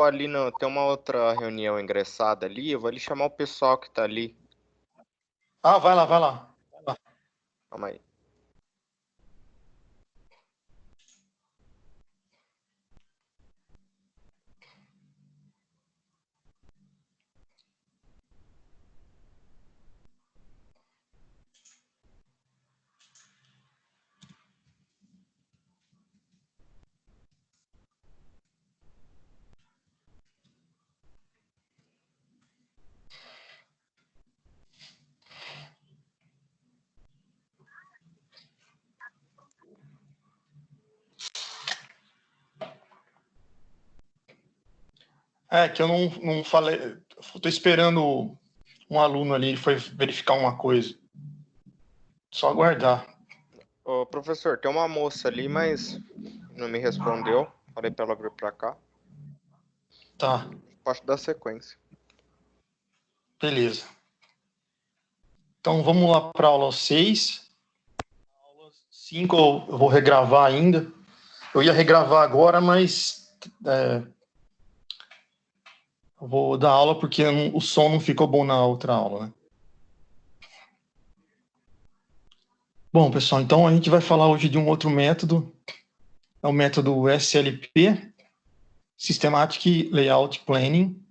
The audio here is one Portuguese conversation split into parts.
vou ali, tem uma outra reunião ingressada ali, eu vou ali chamar o pessoal que tá ali. Ah, vai lá, vai lá. Calma aí. É que eu não falei. Estou esperando um aluno ali, ele foi verificar uma coisa. Só aguardar. Ô, professor, tem uma moça ali, mas não me respondeu. Falei pra ela vir pra cá. Tá, Pode dar sequência. beleza. Então vamos lá para a aula 6. Aula 5 eu vou regravar ainda. Eu ia regravar agora, mas eu vou dar aula porque o som não ficou bom na outra aula, né? Bom, pessoal, então a gente vai falar hoje de um outro método. É o método SLP, Systematic Layout Planning.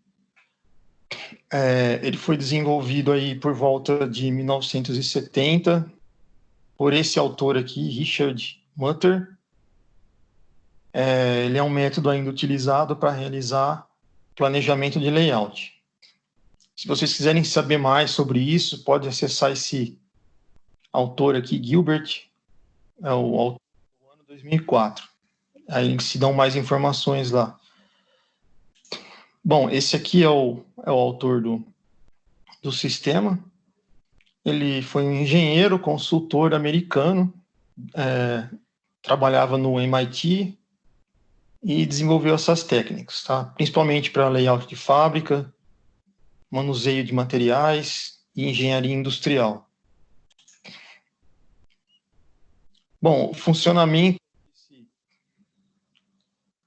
Ele foi desenvolvido aí por volta de 1970 por esse autor aqui, Richard Mutter. Ele é um método ainda utilizado para realizar planejamento de layout. Se vocês quiserem saber mais sobre isso, pode acessar esse autor aqui, Gilbert, é o autor do ano 2004. Aí eles se dão mais informações lá. Bom, esse aqui é o autor do sistema. Ele foi um engenheiro, consultor americano, trabalhava no MIT e desenvolveu essas técnicas, tá? Principalmente para layout de fábrica, manuseio de materiais e engenharia industrial. Bom, o funcionamento...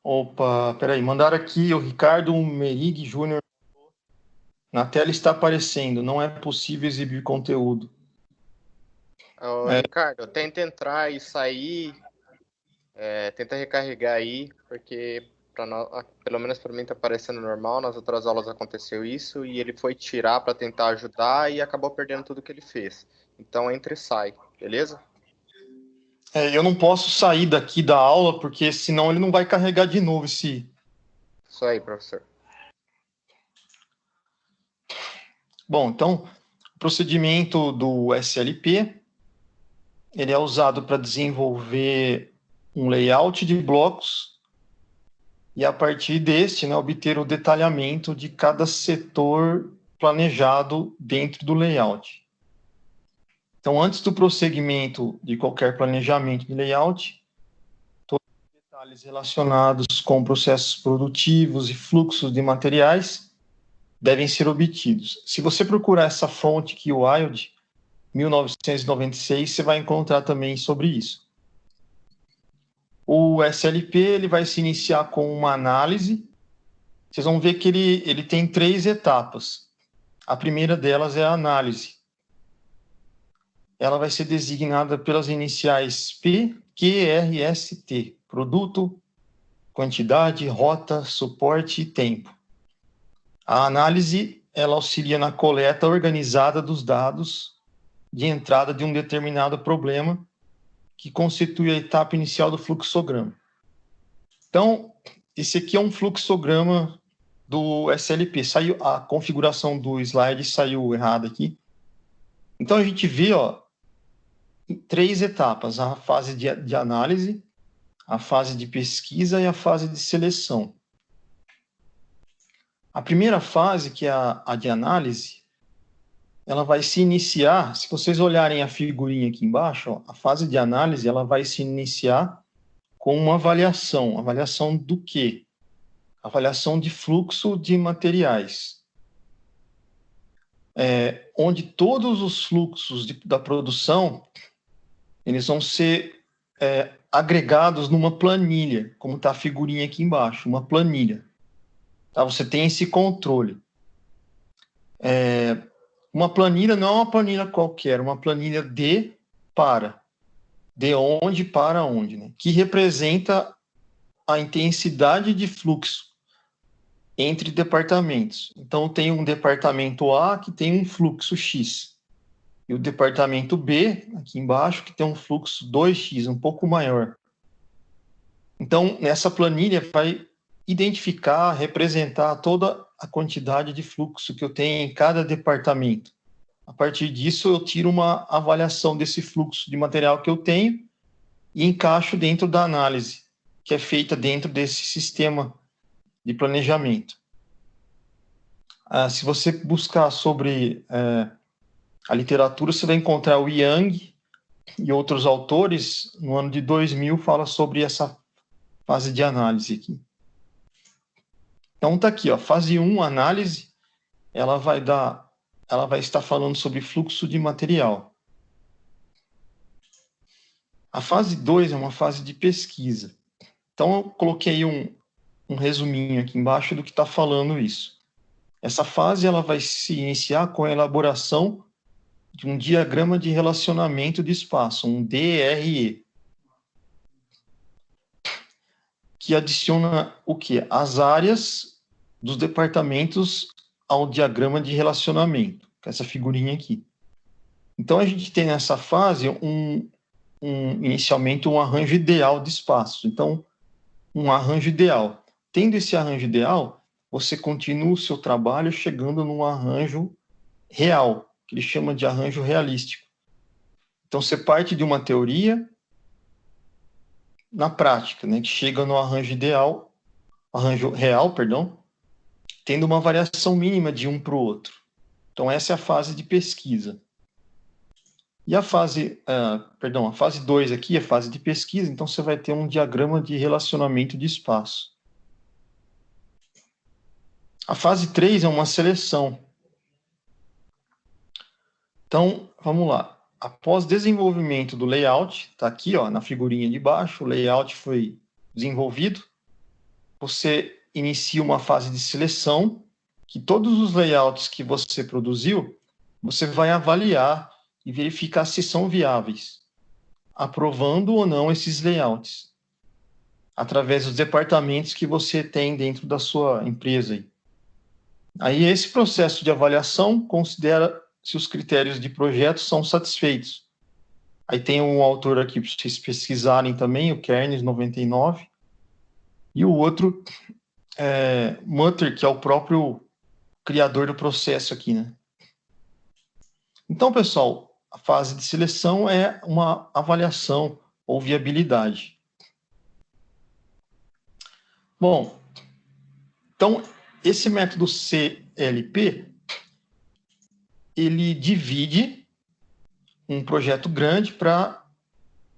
Opa, peraí, mandaram aqui o Ricardo Merig Júnior. Na tela está aparecendo, não é possível exibir conteúdo. Ô, Ricardo, tenta entrar e sair, tenta recarregar aí, porque pelo menos para mim tá parecendo normal, nas outras aulas aconteceu isso, e ele foi tirar para tentar ajudar e acabou perdendo tudo que ele fez. Então entra e sai, beleza? Eu não posso sair daqui da aula, porque senão ele não vai carregar de novo esse... Isso aí, professor. Bom, então, o procedimento do SLP, ele é usado para desenvolver um layout de blocos e, a partir deste, né, obter o detalhamento de cada setor planejado dentro do layout. Então, antes do prosseguimento de qualquer planejamento de layout, todos os detalhes relacionados com processos produtivos e fluxos de materiais devem ser obtidos. Se você procurar essa fonte aqui, o Wild, 1996, você vai encontrar também sobre isso. O SLP ele vai se iniciar com uma análise. Vocês vão ver que ele tem 3 etapas. A primeira delas é a análise. Ela vai ser designada pelas iniciais P, Q, R, S, T. Produto, quantidade, rota, suporte e tempo. A análise ela auxilia na coleta organizada dos dados de entrada de um determinado problema que constitui a etapa inicial do fluxograma. Então, esse aqui é um fluxograma do SLP. Saiu a configuração do slide saiu errada aqui. Então a gente vê, ó, 3 etapas: a fase de análise, a fase de pesquisa e a fase de seleção. A primeira fase, que é a de análise, ela vai se iniciar, se vocês olharem a figurinha aqui embaixo, ó, a fase de análise ela vai se iniciar com uma avaliação. Avaliação do quê? Avaliação de fluxo de materiais. Onde todos os fluxos da produção eles vão ser agregados numa planilha, como está a figurinha aqui embaixo, uma planilha. Tá? Você tem esse controle. Uma planilha não é uma planilha qualquer, uma planilha de onde para onde, né? Que representa a intensidade de fluxo entre departamentos. Então, tem um departamento A que tem um fluxo X, e o departamento B, aqui embaixo, que tem um fluxo 2x, um pouco maior. Então, nessa planilha vai identificar, representar toda a quantidade de fluxo que eu tenho em cada departamento. A partir disso, eu tiro uma avaliação desse fluxo de material que eu tenho e encaixo dentro da análise, que é feita dentro desse sistema de planejamento. Se você buscar sobre a literatura, você vai encontrar o Yang e outros autores, no ano de 2000, fala sobre essa fase de análise aqui. Então tá aqui, ó, fase 1, análise, ela vai estar falando sobre fluxo de material. A fase 2 é uma fase de pesquisa. Então eu coloquei um resuminho aqui embaixo do que está falando isso. Essa fase ela vai se iniciar com a elaboração de um diagrama de relacionamento de espaço, um DRE, que adiciona o quê? As áreas dos departamentos ao diagrama de relacionamento, com essa figurinha aqui. Então, a gente tem nessa fase inicialmente um arranjo ideal de espaço. Então, um arranjo ideal. Tendo esse arranjo ideal, você continua o seu trabalho chegando num arranjo real, que ele chama de arranjo realístico. Então, você parte de uma teoria na prática, né, que chega no arranjo real, tendo uma variação mínima de um para o outro. Então, essa é a fase de pesquisa. E a fase 2 aqui é a fase de pesquisa, então você vai ter um diagrama de relacionamento de espaço. A fase 3 é uma seleção. Então, vamos lá. Após desenvolvimento do layout, está aqui ó, na figurinha de baixo, o layout foi desenvolvido, você inicia uma fase de seleção, que todos os layouts que você produziu, você vai avaliar e verificar se são viáveis, aprovando ou não esses layouts, através dos departamentos que você tem dentro da sua empresa. Aí esse processo de avaliação considera se os critérios de projeto são satisfeitos. Aí tem um autor aqui para vocês pesquisarem também, o Kernes 99, e o outro Mutter, que é o próprio criador do processo aqui, né? Então, pessoal, a fase de seleção é uma avaliação ou viabilidade. Bom, então, esse método CLP, ele divide um projeto grande para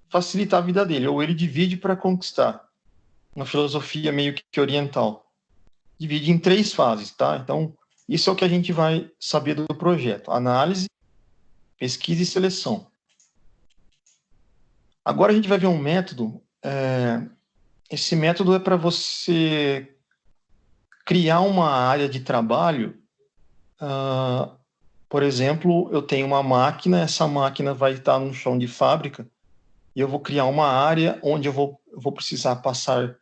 facilitar a vida dele, ou ele divide para conquistar, uma filosofia meio que oriental. Divide em 3 fases, tá? Então, isso é o que a gente vai saber do projeto: análise, pesquisa e seleção. Agora a gente vai ver um método. Esse método é para você criar uma área de trabalho. Por exemplo, eu tenho uma máquina, essa máquina vai estar num chão de fábrica, e eu vou criar uma área onde eu vou precisar passar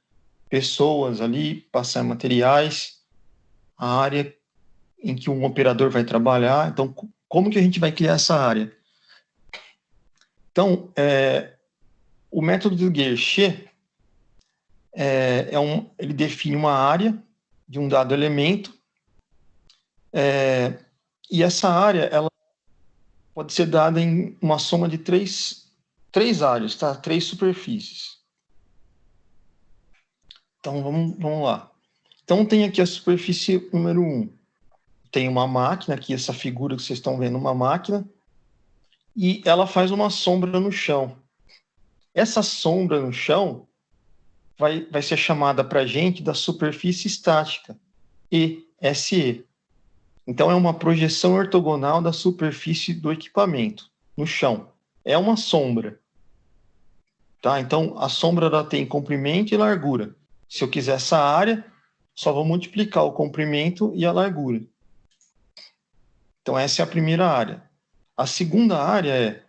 pessoas ali, passar materiais, a área em que um operador vai trabalhar. Então, como que a gente vai criar essa área? Então, o método do Guerchet ele define uma área de um dado elemento, e essa área ela pode ser dada em uma soma de três áreas, tá? 3 superfícies. Então, vamos lá. Então, tem aqui a superfície número 1. Tem uma máquina, aqui essa figura que vocês estão vendo, uma máquina, e ela faz uma sombra no chão. Essa sombra no chão vai ser chamada para a gente da superfície estática, ESE. Então, é uma projeção ortogonal da superfície do equipamento no chão. É uma sombra. Tá? Então, a sombra ela tem comprimento e largura. Se eu quiser essa área, Só vou multiplicar o comprimento e a largura. Então, essa é a primeira área. A segunda área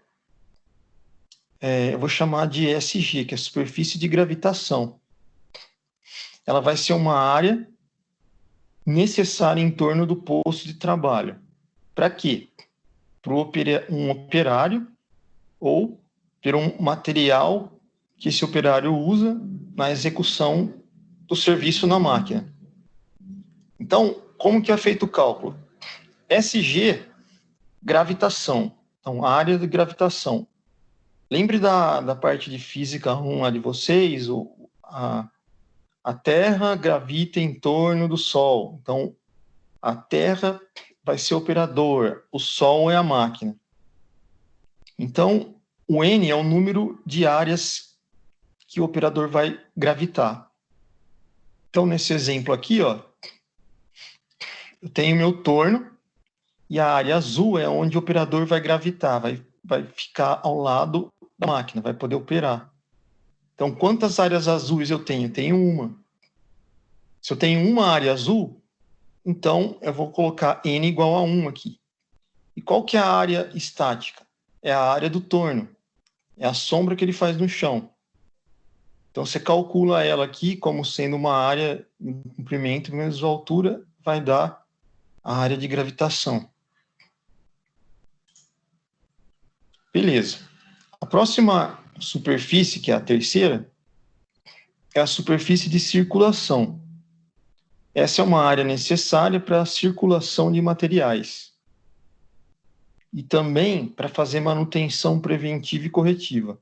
eu vou chamar de SG, que é superfície de gravitação. Ela vai ser uma área necessária em torno do posto de trabalho. Para quê? Para um operário ou para um material que esse operário usa na execução do serviço na máquina. Então, como que é feito o cálculo? SG, gravitação. Então, área de gravitação. Lembre da parte de física 1 lá de vocês, a Terra gravita em torno do Sol. Então, a Terra vai ser o operador, o Sol é a máquina. Então, o N é o número de áreas que o operador vai gravitar. Então, nesse exemplo aqui, ó, eu tenho meu torno e a área azul é onde o operador vai gravitar, vai ficar ao lado da máquina, vai poder operar. Então, quantas áreas azuis eu tenho? Eu tenho uma. Se eu tenho uma área azul, então eu vou colocar N igual a 1 aqui. E qual que é a área estática? É a área do torno. É a sombra que ele faz no chão. Então, você calcula ela aqui como sendo uma área de comprimento menos a altura, vai dar a área de gravitação. Beleza. A próxima superfície, que é a terceira, é a superfície de circulação. Essa é uma área necessária para a circulação de materiais. E também para fazer manutenção preventiva e corretiva.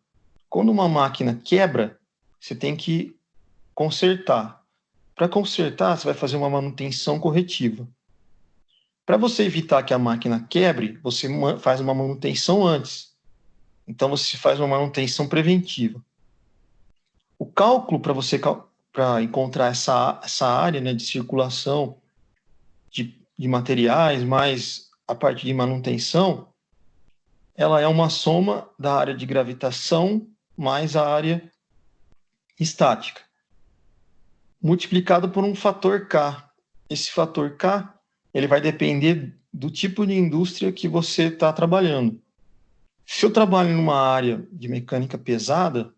Quando uma máquina quebra, você tem que consertar. Para consertar, você vai fazer uma manutenção corretiva. Para você evitar que a máquina quebre, você faz uma manutenção antes. Então, você faz uma manutenção preventiva. O cálculo para encontrar essa área, né, de circulação de materiais, mais a parte de manutenção, ela é uma soma da área de gravitação mais a área estática, multiplicado por um fator K. Esse fator K ele vai depender do tipo de indústria que você está trabalhando. Se eu trabalho numa área de mecânica pesada,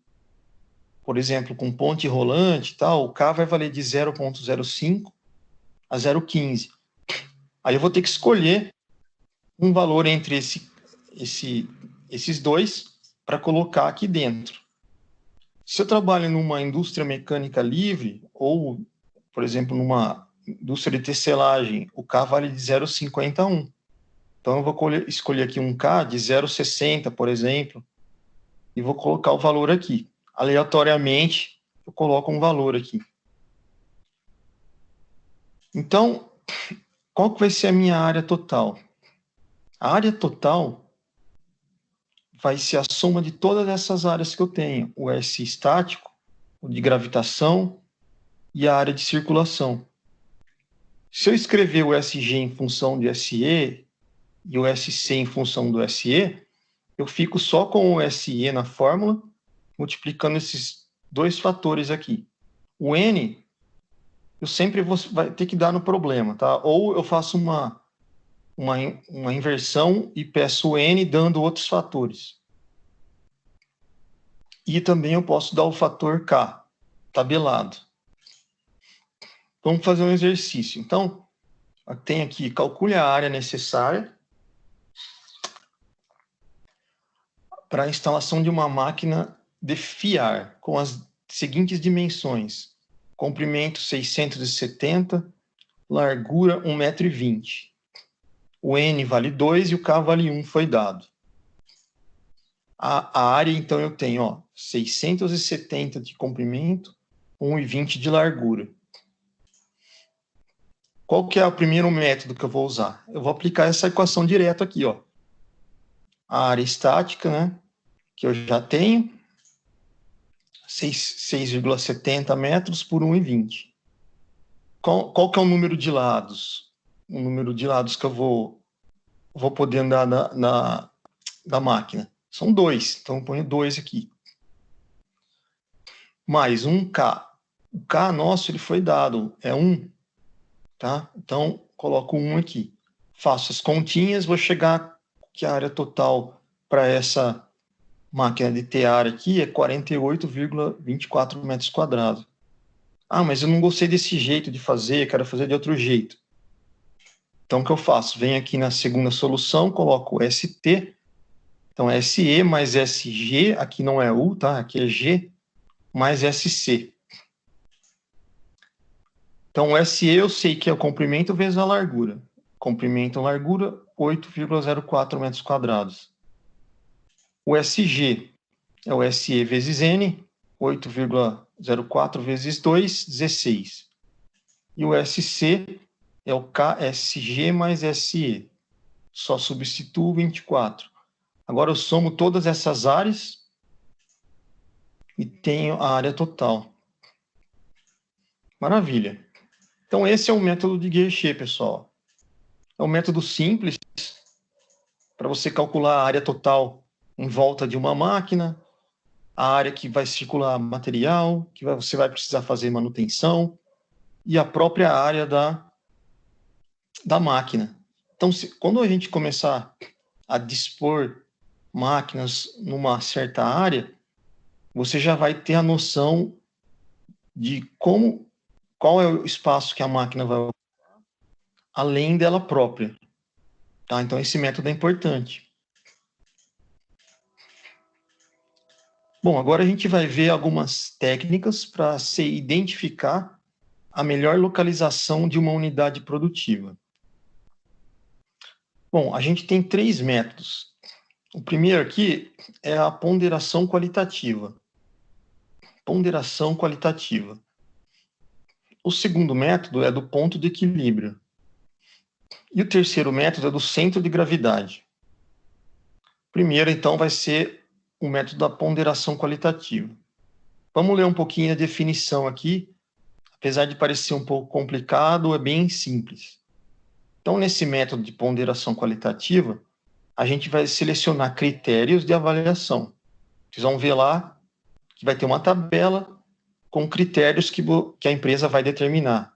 por exemplo, com ponte rolante e tal, o K vai valer de 0,05 a 0,15. Aí eu vou ter que escolher um valor entre esses dois para colocar aqui dentro. Se eu trabalho numa indústria mecânica livre, ou, por exemplo, numa indústria de tecelagem, o K vale de 0,51. Então, eu vou escolher aqui um K de 0,60, por exemplo, e vou colocar o valor aqui. Aleatoriamente, eu coloco um valor aqui. Então, qual que vai ser a minha área total? A área total vai ser a soma de todas essas áreas que eu tenho. O S estático, o de gravitação e a área de circulação. Se eu escrever o SG em função de SE e o SC em função do SE, eu fico só com o SE na fórmula, multiplicando esses dois fatores aqui. O N, eu sempre vai ter que dar no problema, tá? Ou eu faço uma inversão e peço o N dando outros fatores. E também eu posso dar o fator K, tabelado. Vamos fazer um exercício. Então, tem aqui, calcule a área necessária para a instalação de uma máquina de fiar com as seguintes dimensões: comprimento 670, largura 1,20 m. O N vale 2 e o K vale 1, foi dado. A área, então, eu tenho 670 de comprimento, 1,20 de largura. Qual que é o primeiro método que eu vou usar? Eu vou aplicar essa equação direto aqui, ó. A área estática, né, que eu já tenho, 6,70 metros por 1,20. Qual que é o número de lados? O número de lados que eu vou poder andar da máquina. São 2, então eu ponho 2 aqui. Mais 1K. O K nosso ele foi dado, é 1. tá? Então, coloco 1 aqui. Faço as continhas, vou chegar que a área total para essa máquina de tear aqui é 48,24 metros quadrados. Ah, mas eu não gostei desse jeito de fazer, quero fazer de outro jeito. Então, o que eu faço? Venho aqui na segunda solução, coloco ST, então SE mais SG, aqui não é U, tá? Aqui é G, mais SC. Então, o SE eu sei que é o comprimento vezes a largura. Comprimento, largura, 8,04 metros quadrados. O SG é o SE vezes N, 8,04 vezes 2, 16. E o SC é o KSG mais SE. Só substituo 24. Agora eu somo todas essas áreas e tenho a área total. Maravilha. Então esse é o método de Guerichet, pessoal. É um método simples para você calcular a área total em volta de uma máquina, a área que vai circular material, que você vai precisar fazer manutenção, e a própria área da máquina. Então, quando a gente começar a dispor máquinas numa certa área, você já vai ter a noção de qual é o espaço que a máquina vai ocupar, além dela própria. Tá? Então, esse método é importante. Bom, agora a gente vai ver algumas técnicas para se identificar a melhor localização de uma unidade produtiva. Bom, a gente tem 3 métodos. O primeiro aqui é a ponderação qualitativa. Ponderação qualitativa. O segundo método é do ponto de equilíbrio. E o terceiro método é do centro de gravidade. O primeiro, então, vai ser o método da ponderação qualitativa. Vamos ler um pouquinho a definição aqui. Apesar de parecer um pouco complicado, é bem simples. Então, nesse método de ponderação qualitativa, a gente vai selecionar critérios de avaliação. Vocês vão ver lá que vai ter uma tabela com critérios que a empresa vai determinar.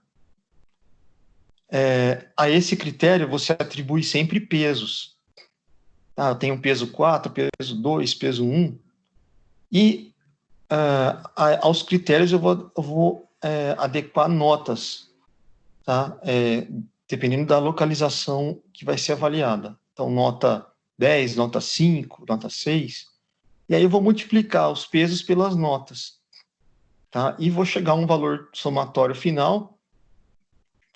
A esse critério, você atribui sempre pesos. Eu tenho peso 4, peso 2, peso 1. E aos critérios eu vou adequar notas, tá? Dependendo da localização que vai ser avaliada. Então, nota 10, nota 5, nota 6. E aí eu vou multiplicar os pesos pelas notas. Tá? E vou chegar a um valor somatório final.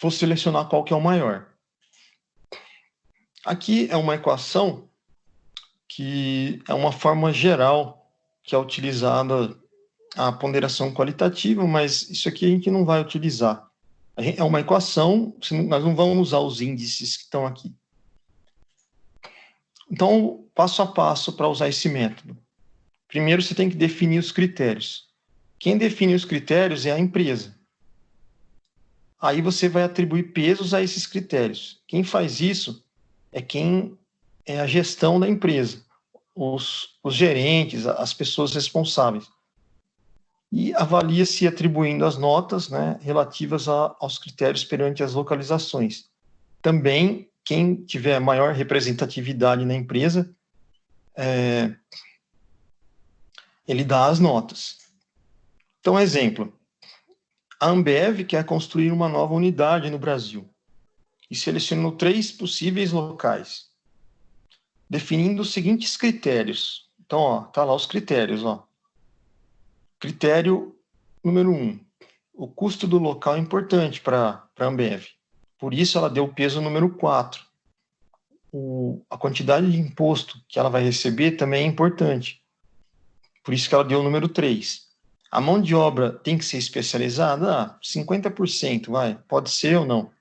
Vou selecionar qual que é o maior. Aqui é uma equação que é uma forma geral que é utilizada a ponderação qualitativa, mas isso aqui a gente não vai utilizar. É uma equação, nós não vamos usar os índices que estão aqui. Então, passo a passo para usar esse método. Primeiro, você tem que definir os critérios. Quem define os critérios é a empresa. Aí você vai atribuir pesos a esses critérios. Quem faz isso é a gestão da empresa, os gerentes, as pessoas responsáveis. E avalia-se atribuindo as notas, né, relativas aos critérios perante as localizações. Também, quem tiver maior representatividade na empresa, ele dá as notas. Então, exemplo, a Ambev quer construir uma nova unidade no Brasil e selecionou 3 possíveis locais, definindo os seguintes critérios. Então, tá lá os critérios. Critério número 1. O custo do local é importante para a Ambev. Por isso, ela deu o peso número 4. A quantidade de imposto que ela vai receber também é importante. Por isso que ela deu o número 3. A mão de obra tem que ser especializada? 50%, pode ser ou não.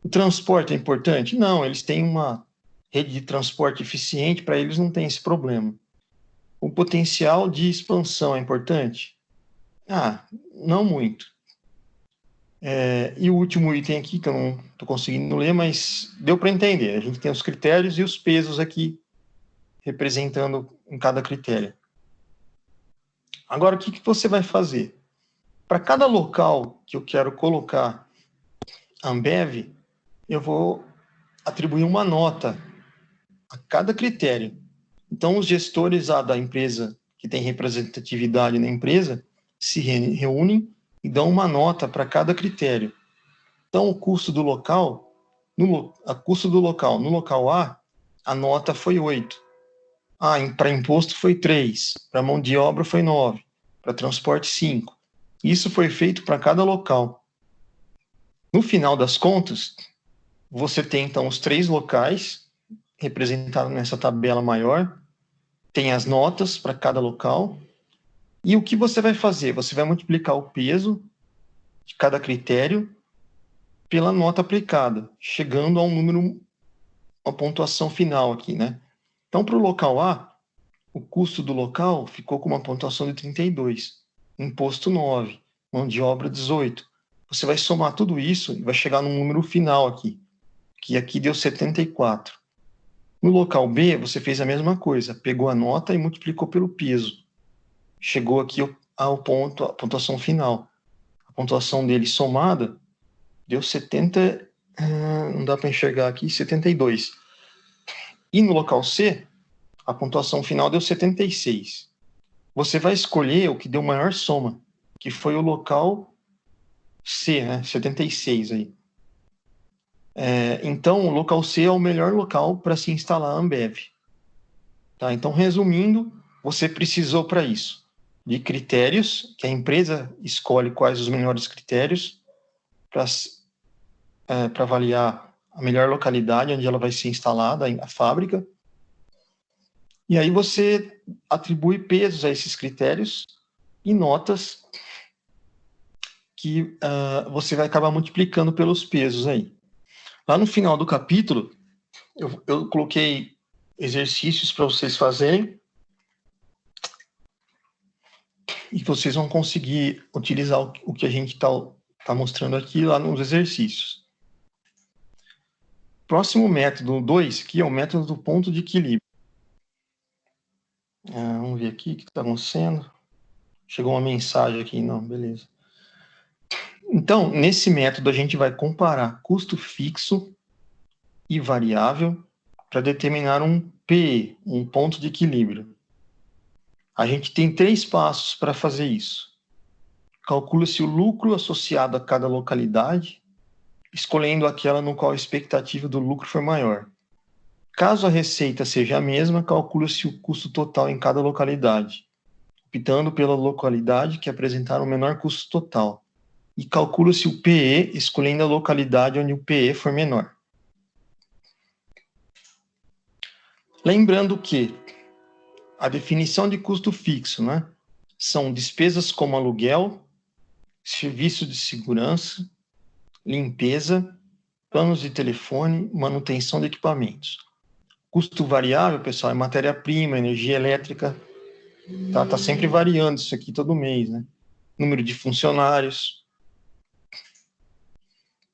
O transporte é importante? Não, eles têm uma rede de transporte eficiente, para eles não tem esse problema. O potencial de expansão é importante? Não muito. E o último item aqui, que eu não estou conseguindo ler, mas deu para entender. A gente tem os critérios e os pesos aqui, representando em cada critério. Agora, o que você vai fazer? Para cada local que eu quero colocar Ambev, eu vou atribuir uma nota a cada critério. Então, os gestores da empresa, que tem representatividade na empresa, se reúnem e dão uma nota para cada critério. Então, o custo do local, no local A, a nota foi 8. Para imposto foi 3, para mão de obra foi 9, para transporte 5. Isso foi feito para cada local. No final das contas, você tem, então, os 3 locais representados nessa tabela maior, tem as notas para cada local, e o que você vai fazer? Você vai multiplicar o peso de cada critério pela nota aplicada, chegando a um número, uma pontuação final aqui, né? Então, para o local A, o custo do local ficou com uma pontuação de 32, imposto 9, mão de obra 18. Você vai somar tudo isso e vai chegar num número final aqui, que aqui deu 74. No local B, você fez a mesma coisa, pegou a nota e multiplicou pelo peso. Chegou aqui ao ponto, a pontuação final. A pontuação dele somada deu 70, não dá para enxergar aqui, 72. E no local C, a pontuação final deu 76. Você vai escolher o que deu maior soma, que foi o local C, né? 76 aí. Então, o local C é o melhor local para se instalar a Ambev. Tá? Então, resumindo, você precisou para isso de critérios, que a empresa escolhe quais os melhores critérios para avaliar a melhor localidade onde ela vai ser instalada, a fábrica. E aí você atribui pesos a esses critérios e notas que você vai acabar multiplicando pelos pesos aí. Lá no final do capítulo, eu coloquei exercícios para vocês fazerem e vocês vão conseguir utilizar o que a gente está mostrando aqui lá nos exercícios. Próximo método 2, que é o método do ponto de equilíbrio. Vamos ver aqui o que está acontecendo. Chegou uma mensagem aqui, não, beleza. Então, nesse método, a gente vai comparar custo fixo e variável para determinar um PE, um ponto de equilíbrio. A gente tem 3 passos para fazer isso. Calcula-se o lucro associado a cada localidade, escolhendo aquela no qual a expectativa do lucro for maior. Caso a receita seja a mesma, calcula-se o custo total em cada localidade, optando pela localidade que apresentar o menor custo total. E calcula-se o PE, escolhendo a localidade onde o PE for menor. Lembrando que a definição de custo fixo, né, são despesas como aluguel, serviço de segurança, limpeza, planos de telefone, manutenção de equipamentos. Custo variável, pessoal, é matéria-prima, energia elétrica, tá sempre variando isso aqui todo mês, né? Número de funcionários.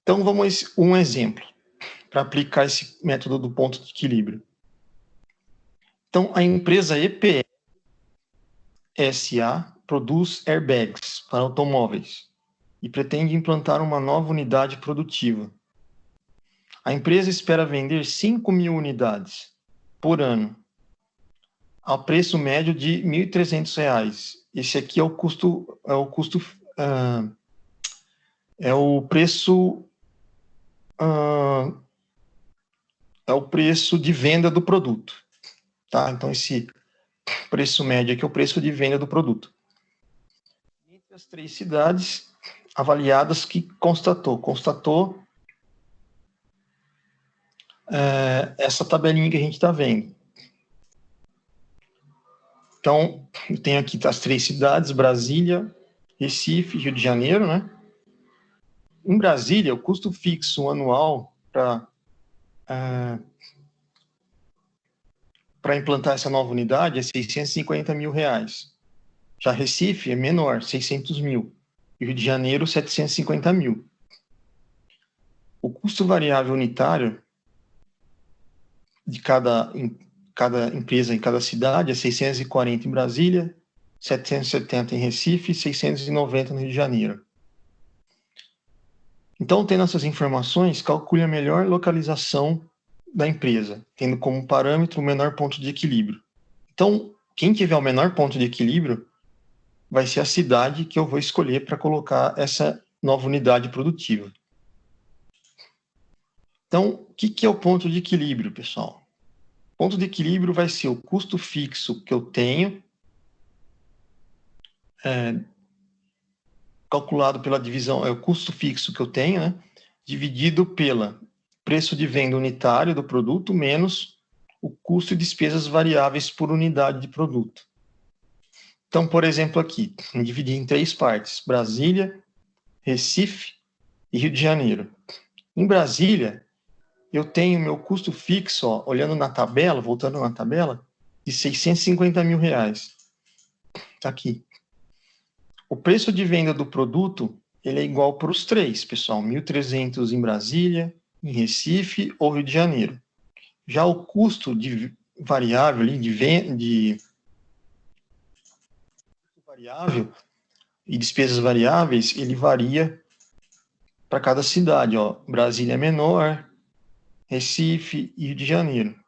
Então, vamos um exemplo para aplicar esse método do ponto de equilíbrio. Então, a empresa EPE SA produz airbags para automóveis e pretende implantar uma nova unidade produtiva. A empresa espera vender 5.000 unidades por ano, ao preço médio de R$ 1.300. Esse aqui é o preço de venda do produto, tá? Então esse preço médio aqui é o preço de venda do produto. Entre as 3 cidades avaliadas que constatou essa tabelinha que a gente está vendo. Então, eu tenho aqui as 3 cidades, Brasília, Recife, Rio de Janeiro, né? Em Brasília, o custo fixo anual para implantar essa nova unidade é R$ 650 mil. Já Recife é menor, 600 mil. E Rio de Janeiro, 750 mil. O custo variável unitário de cada empresa em cada cidade é 640 em Brasília, 770 em Recife e 690 no Rio de Janeiro. Então, tendo essas informações, calcule a melhor localização da empresa, tendo como parâmetro o menor ponto de equilíbrio. Então, quem tiver o menor ponto de equilíbrio vai ser a cidade que eu vou escolher para colocar essa nova unidade produtiva. Então, o que é o ponto de equilíbrio, pessoal? O ponto de equilíbrio vai ser o custo fixo que eu tenho, calculado pela divisão, é o custo fixo que eu tenho, né, dividido pelo preço de venda unitário do produto, menos o custo e despesas variáveis por unidade de produto. Então, por exemplo, aqui, dividir em 3 partes: Brasília, Recife e Rio de Janeiro. Em Brasília, eu tenho meu custo fixo, ó, olhando na tabela, voltando na tabela, de R$650 mil. Está aqui. O preço de venda do produto ele é igual para os três, pessoal. 1.300 em Brasília, em Recife ou Rio de Janeiro. Já o custo de variável, de variável e despesas variáveis, ele varia para cada cidade. Ó. Brasília é menor, Recife e Rio de Janeiro.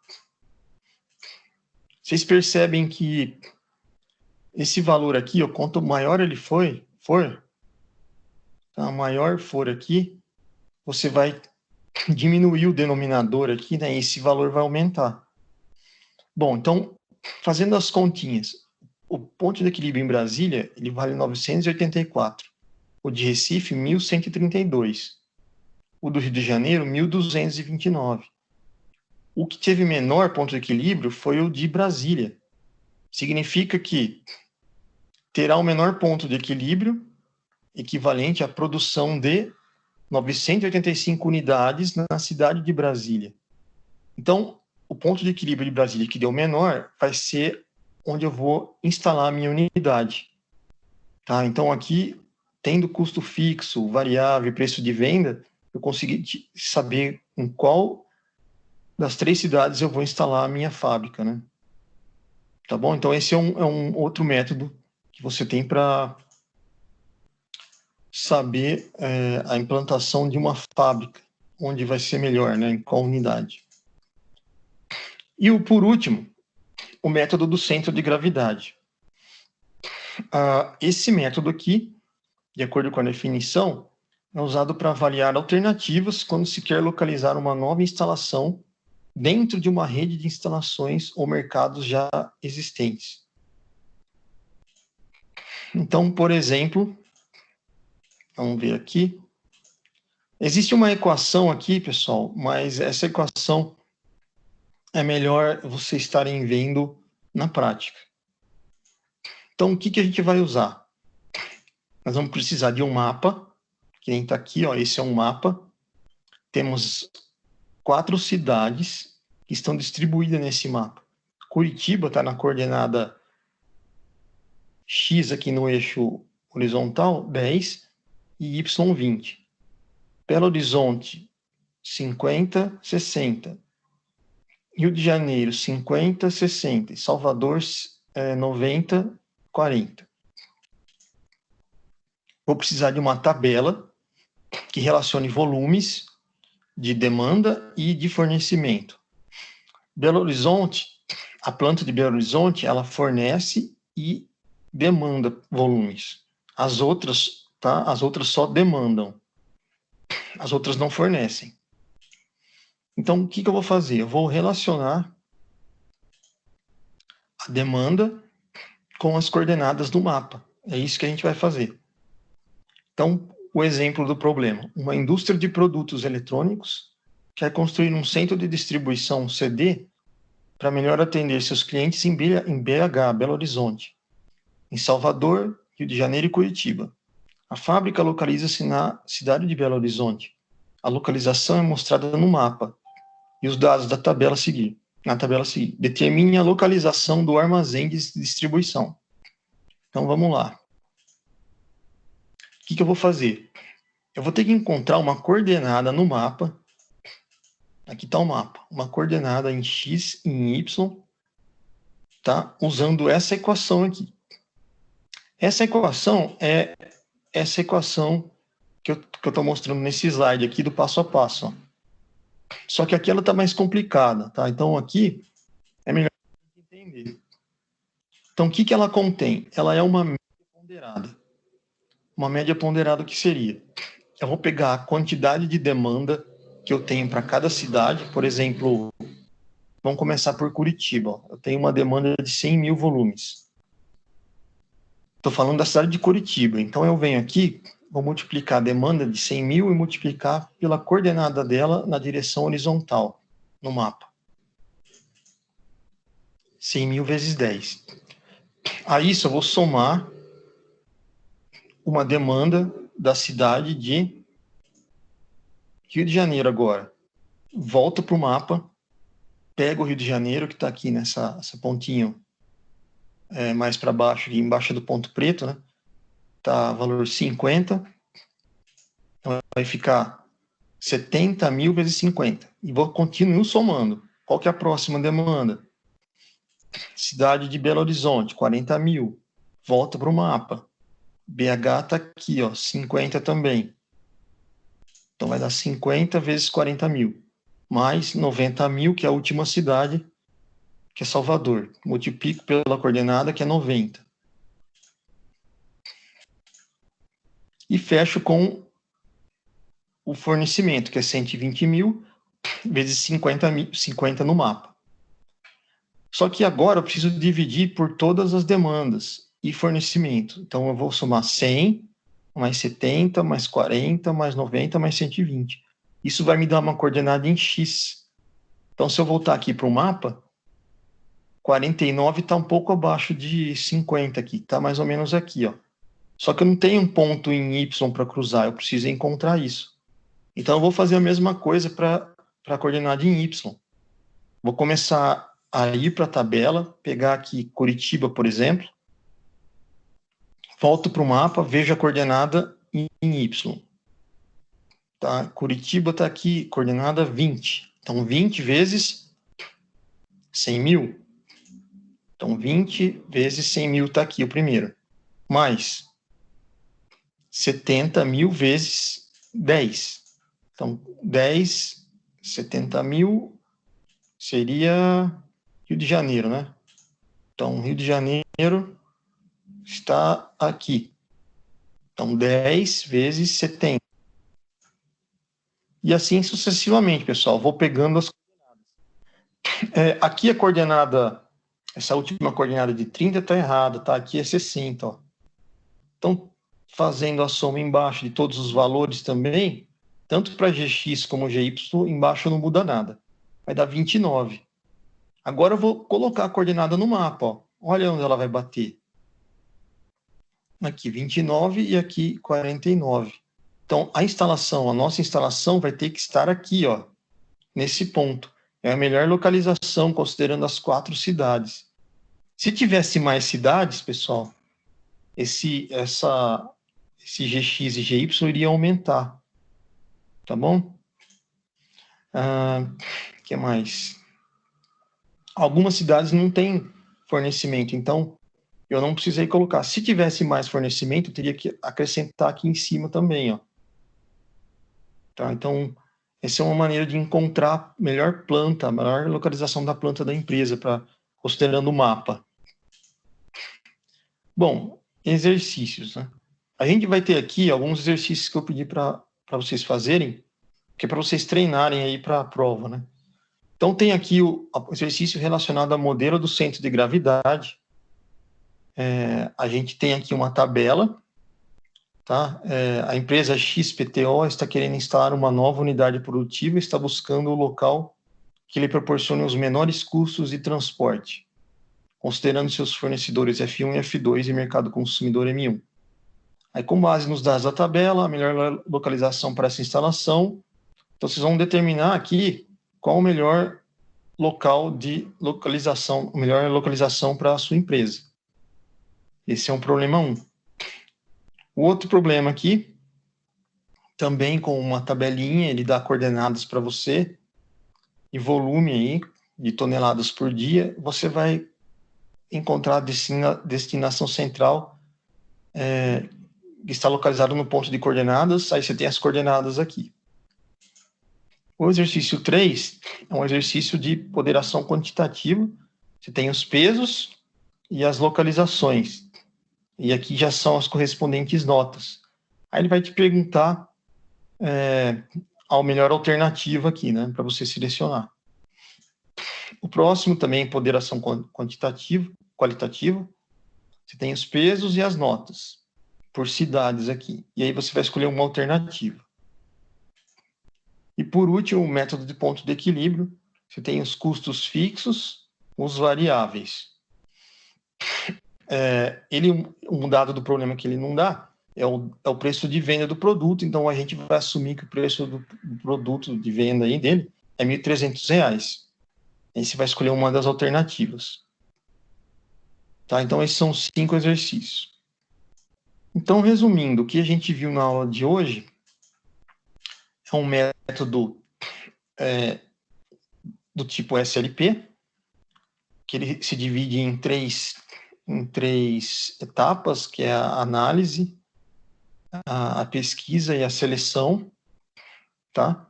Vocês percebem que esse valor aqui, ó, quanto maior ele for, tá, maior for aqui, você vai diminuir o denominador aqui, né, e esse valor vai aumentar. Bom, então, fazendo as continhas, o ponto de equilíbrio em Brasília, ele vale 984. O de Recife, 1.132. O do Rio de Janeiro, 1.229. O que teve menor ponto de equilíbrio foi o de Brasília. Significa que terá o menor ponto de equilíbrio equivalente à produção de 985 unidades na cidade de Brasília. Então, o ponto de equilíbrio de Brasília que deu menor vai ser onde eu vou instalar a minha unidade. Tá? Então, aqui, tendo custo fixo, variável e preço de venda, eu consegui saber em qual das 3 cidades eu vou instalar a minha fábrica. Né? Tá bom? Então, esse é um outro método que você tem para saber a implantação de uma fábrica, onde vai ser melhor, né? Em qual unidade. E por último, o método do centro de gravidade. Esse método aqui, de acordo com a definição, é usado para avaliar alternativas quando se quer localizar uma nova instalação dentro de uma rede de instalações ou mercados já existentes. Então, por exemplo, vamos ver aqui. Existe uma equação aqui, pessoal, mas essa equação é melhor vocês estarem vendo na prática. Então, o que a gente vai usar? Nós vamos precisar de um mapa, que nem está aqui, ó, esse é um mapa. Temos 4 cidades que estão distribuídas nesse mapa. Curitiba está na coordenada X aqui no eixo horizontal, 10, e Y, 20. Belo Horizonte, 50, 60. Rio de Janeiro, 50, 60. Salvador, 90, 40. Vou precisar de uma tabela que relacione volumes de demanda e de fornecimento. Belo Horizonte, a planta de Belo Horizonte, ela fornece e demanda volumes. As outras, tá? As outras só demandam. As outras não fornecem. Então, o que eu vou fazer? Eu vou relacionar a demanda com as coordenadas do mapa. É isso que a gente vai fazer. Então, o exemplo do problema. Uma indústria de produtos eletrônicos quer construir um centro de distribuição CD para melhor atender seus clientes em BH, Belo Horizonte, em Salvador, Rio de Janeiro e Curitiba. A fábrica localiza-se na cidade de Belo Horizonte. A localização é mostrada no mapa e os dados da tabela a seguir. Na tabela a seguir, determine a localização do armazém de distribuição. Então, vamos lá. O que eu vou fazer? Eu vou ter que encontrar uma coordenada no mapa. Aqui está o mapa. Uma coordenada em X e em Y, tá? Usando essa equação aqui. Essa equação é essa equação que eu estou mostrando nesse slide aqui do passo a passo. Ó. Só que aqui ela está mais complicada, tá? Então aqui é melhor entender. Então o que, que ela contém? Ela é uma média ponderada. Uma média ponderada o que seria? Eu vou pegar a quantidade de demanda que eu tenho para cada cidade. Por exemplo, vamos começar por Curitiba. Eu tenho uma demanda de 100 mil volumes. Estou falando da cidade de Curitiba. Então eu venho aqui, vou multiplicar a demanda de 100 mil e multiplicar pela coordenada dela na direção horizontal, no mapa. 100 mil vezes 10. A isso eu vou somar uma demanda da cidade de Rio de Janeiro agora. Volto para o mapa, pego o Rio de Janeiro, que está aqui nessa pontinha mais para baixo, aqui embaixo do ponto preto, né? Tá valor 50. Então vai ficar 70 mil vezes 50. E vou continuar somando. Qual que é a próxima demanda? Cidade de Belo Horizonte, 40 mil. Volta para o mapa. BH está aqui, ó, 50 também. Então vai dar 50 vezes 40 mil. Mais 90 mil, que é a última cidade, que é Salvador. Multiplico pela coordenada, que é 90. E fecho com o fornecimento, que é 120 mil vezes 50 no mapa. Só que agora eu preciso dividir por todas as demandas e fornecimento. Então eu vou somar 100, mais 70, mais 40, mais 90, mais 120. Isso vai me dar uma coordenada em X. Então se eu voltar aqui para o mapa, 49 está um pouco abaixo de 50 aqui, está mais ou menos aqui, ó. Só que eu não tenho um ponto em Y para cruzar, eu preciso encontrar isso. Então eu vou fazer a mesma coisa para a coordenada em Y. Vou começar a ir para a tabela, pegar aqui Curitiba, por exemplo, volto para o mapa, vejo a coordenada em Y. Tá? Curitiba está aqui, coordenada 20. Então 20 vezes 100 mil. Então 20 vezes 100 mil está aqui o primeiro. Mais 70 mil vezes 10. Então 10, 70 mil seria Rio de Janeiro, né? Então Rio de Janeiro está aqui. Então 10 vezes 70. E assim sucessivamente, pessoal. Vou pegando as coordenadas. Aqui a coordenada, essa última coordenada de 30 está errada, tá? Aqui é 60, ó. Então, fazendo a soma embaixo de todos os valores também, tanto para Gx como Gy, embaixo não muda nada. Vai dar 29. Agora eu vou colocar a coordenada no mapa, ó. Olha onde ela vai bater. Aqui 29 e aqui 49. Então, a nossa instalação vai ter que estar aqui, ó, nesse ponto. É a melhor localização, considerando as 4 cidades. Se tivesse mais cidades, pessoal, esse Gx e Gy iria aumentar. Tá bom? Que mais? Algumas cidades não têm fornecimento, então eu não precisei colocar. Se tivesse mais fornecimento, eu teria que acrescentar aqui em cima também, ó. Tá? Então, essa é uma maneira de encontrar a melhor planta, a melhor localização da planta da empresa, considerando o mapa. Bom, exercícios, né? A gente vai ter aqui alguns exercícios que eu pedi para vocês fazerem, que é para vocês treinarem aí para a prova, né? Então, tem aqui o exercício relacionado ao modelo do centro de gravidade. A gente tem aqui uma tabela, tá? A empresa XPTO está querendo instalar uma nova unidade produtiva e está buscando o local que lhe proporcione os menores custos de transporte, considerando seus fornecedores F1 e F2 e mercado consumidor M1. Aí, com base nos dados da tabela, a melhor localização para essa instalação, então vocês vão determinar aqui qual o melhor local de localização, a melhor localização para a sua empresa. Esse é um problema 1. O outro problema aqui, também com uma tabelinha, ele dá coordenadas para você e volume aí de toneladas por dia, você vai encontrar a destinação central está localizado no ponto de coordenadas, aí você tem as coordenadas aqui. O exercício 3 é um exercício de ponderação quantitativa. Você tem os pesos e as localizações. E aqui já são as correspondentes notas. Aí ele vai te perguntar a melhor alternativa aqui, né, para você selecionar. O próximo também é ponderação qualitativa. Você tem os pesos e as notas, por cidades aqui. E aí você vai escolher uma alternativa. E por último, o método de ponto de equilíbrio. Você tem os custos fixos, os variáveis. Um dado do problema que ele não dá é o preço de venda do produto, então a gente vai assumir que o preço do produto de venda aí dele é R$ 1.300. Aí você vai escolher uma das alternativas. Tá? Então, esses são os 5 exercícios. Então, resumindo, o que a gente viu na aula de hoje é um método do tipo SLP, que ele se divide em três etapas, que é a análise, a pesquisa e a seleção. Tá?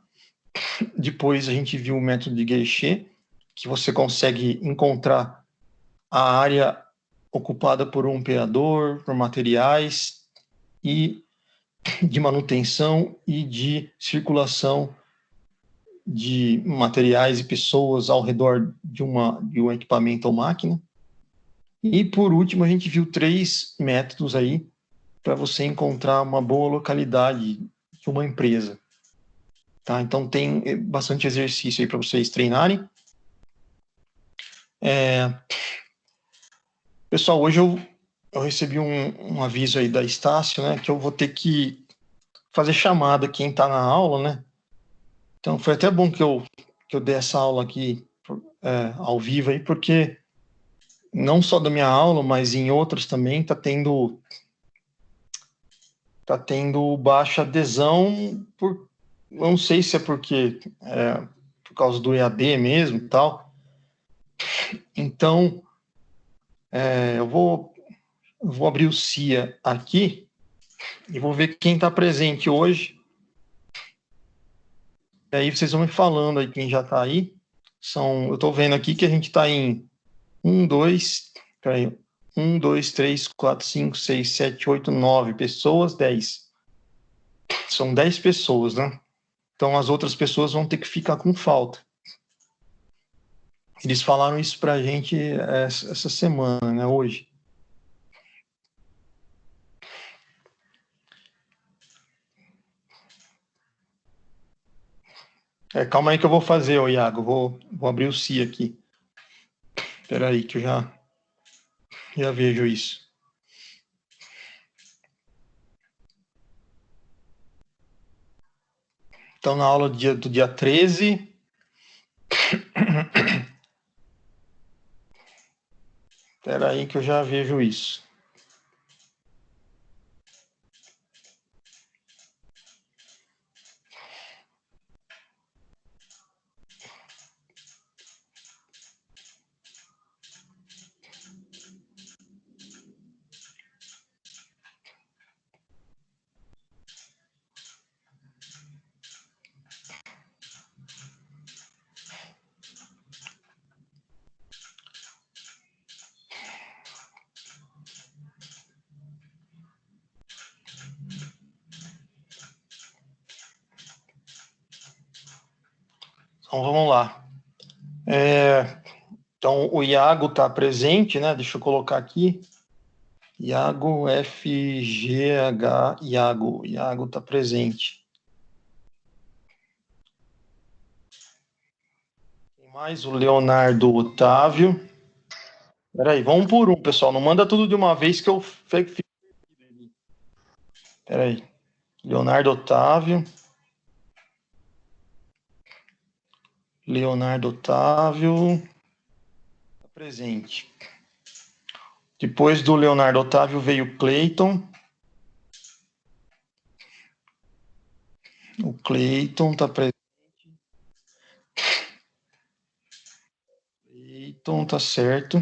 Depois a gente viu o método de Guerichet, que você consegue encontrar a área ocupada por um operador, por materiais e de manutenção e de circulação de materiais e pessoas ao redor de um equipamento ou máquina. E, por último, a gente viu 3 métodos aí para você encontrar uma boa localidade de uma empresa. Tá? Então, tem bastante exercício aí para vocês treinarem. Pessoal, hoje eu recebi um aviso aí da Estácio, né, que eu vou ter que fazer chamada quem está na aula, né? Então, foi até bom que eu dei essa aula aqui ao vivo aí, porque não só da minha aula, mas em outras também está tendo baixa adesão não sei se é porque por causa do EAD mesmo e tal. Então, eu vou abrir o CIA aqui e vou ver quem está presente hoje. E aí vocês vão me falando aí quem já está aí. Eu estou vendo aqui que a gente está em 1, 2, 3, 4, 5, 6, 7, 8, 9 pessoas, 10. São 10 pessoas, né? Então as outras pessoas vão ter que ficar com falta. Eles falaram isso pra gente essa semana, né? Hoje. Calma aí que eu vou fazer, Iago. Vou abrir o CIA aqui. Espera aí que eu já vejo isso. Então, na aula do dia 13... Espera aí que eu já vejo isso. Então, vamos lá. Então, o Iago está presente, né? Deixa eu colocar aqui. Iago, FGH, Iago. Iago está presente. Tem mais o Leonardo Otávio. Espera aí, vamos por um, pessoal. Não manda tudo de uma vez que eu fico... Espera aí. Leonardo Otávio. Leonardo Otávio. Está presente. Depois do Leonardo Otávio veio Cleiton. O Cleiton está presente. Cleiton, tá certo.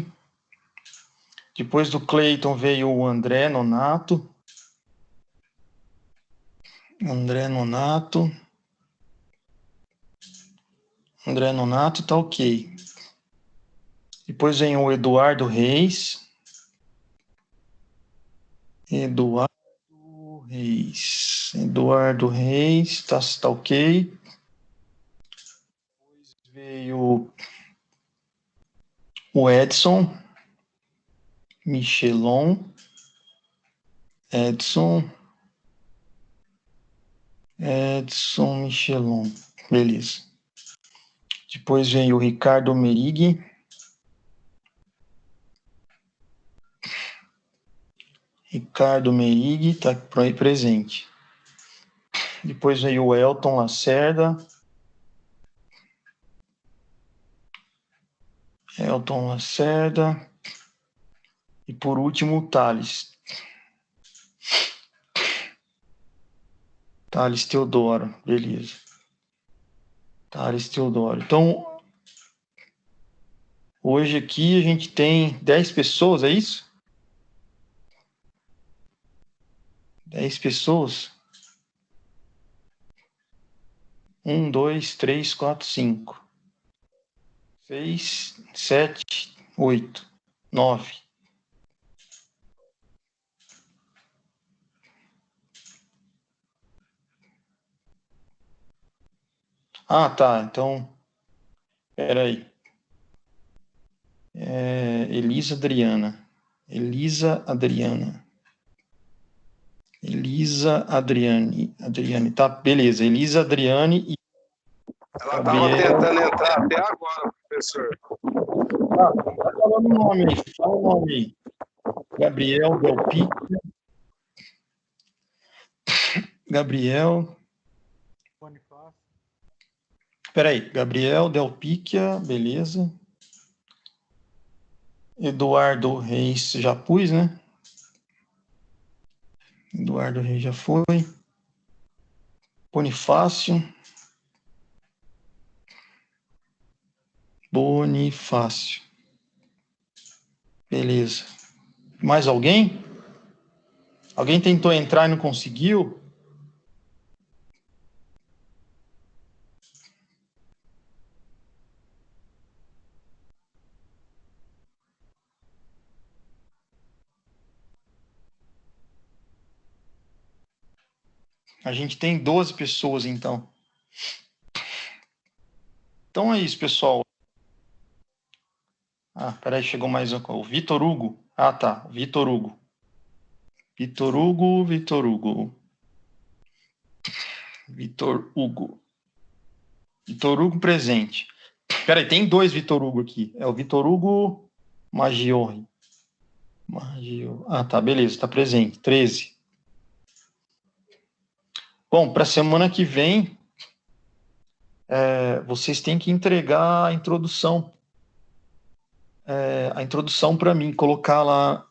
Depois do Cleiton veio o André Nonato. André Nonato. André Nonato tá ok. Depois vem o Eduardo Reis. Eduardo Reis, tá ok. Depois veio o Edson Michelon. Edson Michelon. Beleza. Depois veio o Ricardo Merig. Ricardo Merig tá aí presente. Depois veio o Elton Lacerda. E por último o Thales. Thales Teodoro, beleza. Thales Teodoro. Então, hoje aqui a gente tem 10 pessoas, é isso? 10 pessoas? 1, 2, 3, 4, 5. 6, 7, 8, 9. Ah, tá. Então, peraí. Elisa Adriana. Adriane, tá, beleza. Elisa Adriane e ela estava tentando entrar até agora, professor. Tá falando o nome aí, fala o nome aí. Gabriel Delpicchia. Peraí, Gabriel Delpicchia, beleza. Eduardo Reis, já pus, né? Eduardo Reis já foi. Bonifácio. Beleza. Mais alguém? Alguém tentou entrar e não conseguiu? A gente tem 12 pessoas, então. Então é isso, pessoal. Ah, peraí, chegou mais um. O Vitor Hugo. Ah, tá. Vitor Hugo. Vitor Hugo presente. Peraí, tem 2 Vitor Hugo aqui. É o Vitor Hugo Maggiore. Ah, tá, beleza, tá presente. 13. Bom, para a semana que vem, vocês têm que entregar a introdução. A introdução para mim, colocar lá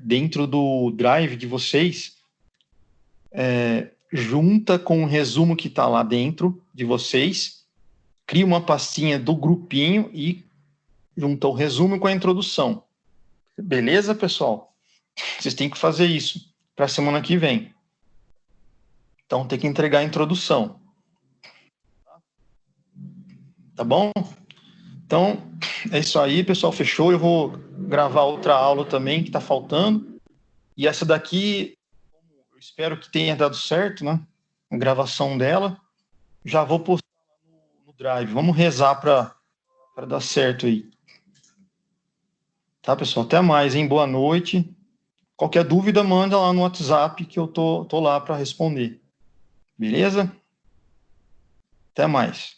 dentro do Drive de vocês, junta com o resumo que está lá dentro de vocês, cria uma pastinha do grupinho e junta o resumo com a introdução. Beleza, pessoal? Vocês têm que fazer isso para a semana que vem. Então, tem que entregar a introdução. Tá bom? Então, é isso aí, pessoal. Fechou. Eu vou gravar outra aula também que está faltando. E essa daqui, eu espero que tenha dado certo, né? A gravação dela. Já vou postar no Drive. Vamos rezar para dar certo aí. Tá, pessoal? Até mais, hein? Boa noite. Qualquer dúvida, manda lá no WhatsApp que eu tô lá para responder. Beleza? Até mais.